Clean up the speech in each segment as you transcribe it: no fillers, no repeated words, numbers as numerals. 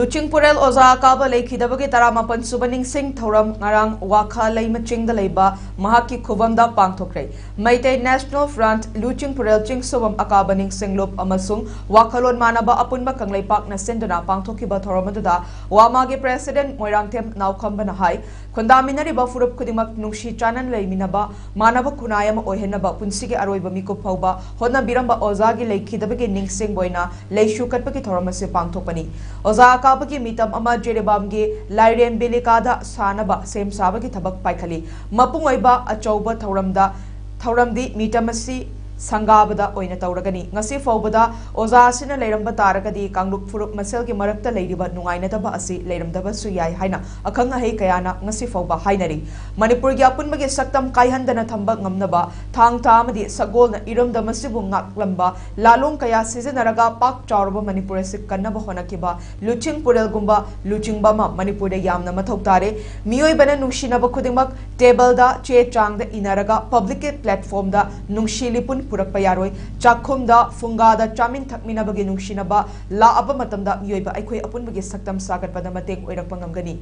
Luchingpurel Oza Akaba leikhidabagi thouram suba ningsing thouram ngarang wakha leimachingda leiba mahaki khubamda pangthongkhre Maitei National Front Luchingpurel chingsubam Akaba ningsing lup amasung wakhalon manaba apunba kangleipak na senduna pangthokhiba thouram aduda wamagi President Moirangthem naukhambana hai khundaminariba furup khudimak nungsi chanan leiminaba manaba khunayam oihenaba punsigi aroiba mikup phauba hona biramba ozagi leikhidabagi ningsing boina leishu katpaki thouram ase pangthokpani Oza Akabagi mitam ama jerebamgi lairem belikada sanaba sem sabagi thabak paikhali mapung oiba achauba thouramdi mitamasi Sangabada oina tauragani ngasi faubada oza asina leiramba taragadi kangluk furup maselgi marakta leiriba nungainadaba asi leiramdaba su yai haina akhang ahei kayana ngasi fauba hainari Manipur gi apunbagi saktam kaihandana thamba ngamnaba thangta amadi sagolna iramda masibu ngaklamba lalong kaya sizinaraga pak chawrba Manipur asi kannaba honakiba Luchingpurel gumba Luchingbama Manipur de yamna mathau tare miyoibana nungsinaba khudingmak table da che changda inaraga public platform da nungsilipun Purak Payaroi, Chakumda, Fungada, Chamin Takminabagi Nungshinaba, La Abamatamda, Yoiba, Aikwe upon Bagi Saktam Sagat Padamatek, Oirapangangani.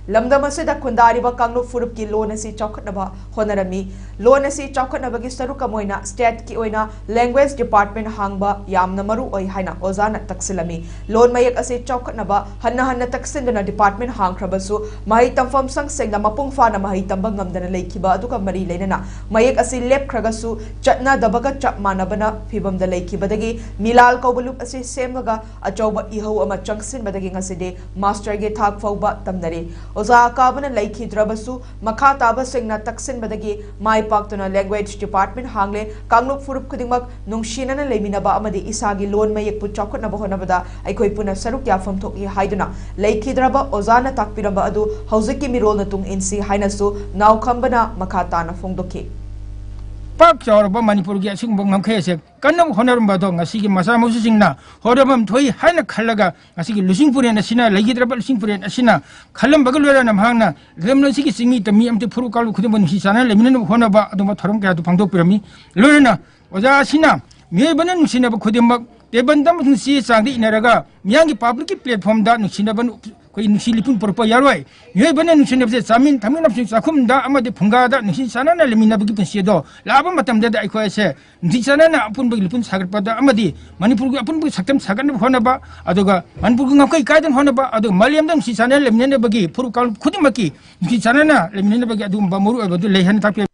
Lamdamasida Kundariba Kanglo Furupki Lonasi Chokatnaba, Honorami, Lonasi Chokatnabagi Saruka Moina, State Kioina, Language Department Hangba, Yamnamaru Oihana, Ozana Taksilami, Lon Mayak Ase Chokatnaba, Hanna Taksindana Department Hangkrabasu, Mahitam Fam Sang Sengna Mapung Fana Mahitambangam than Lakekiba, Duka Mari Lenana, Mayak Ase Lep Kragasu, Chatna Dabaga Chapmanabana, Pibam the Lake Badagi, Milal Kobalup Ase Semaga, Achoba Iho Ama Chunksin Badaging Aside, Master Gate Hag Fauba Tamnari. Oza Akabana leikhidrabasu makha taba singna taksin badagi mai paktuna language department hangle kangluk furup khudingmak nungshinana leiminaba amadi isagi lon mayekpu chokotnaba honabada aikoi puna saruk yafam thokhi haiduna leikhidraba ozana takpiramba adu hauziki mirol na tung insi hainasu naukhambana makha tana phongdokhi Pak Chawraba Manipur gi asing bong ngakhe kanam honarum bado ngasigi masa musu singna hodamam thoi haina khallaga ngasigi Luchingpurel asina leigidraba Luchingpurel asina khallam bagal wera nam hangna remna sigi singi tami amte phuru kalu khudem si sana lemina honaba aduma thoram ka du phangdok pirami lorena oja asina mebana nusina ba khudem bak tebandam si sangdi inaraga miyangi public platform da nusina ban koi nusilipun porpa yarwai yoi bana nusina bse samin tamin apsin sakhum da amade phunga da nusin sana na lemina bagi pensido laba matam da aikoi se nusin sana na apun bagi lipun sagar pada amadi Manipur gi apun bagi saktam sagar na honaba adoga Manipur gi ngakai kaidan honaba ado maliam da nusin sana lemina bagi puru kal khudimaki nusin sana na lemina bagi adu bamuru abadu lehan tapi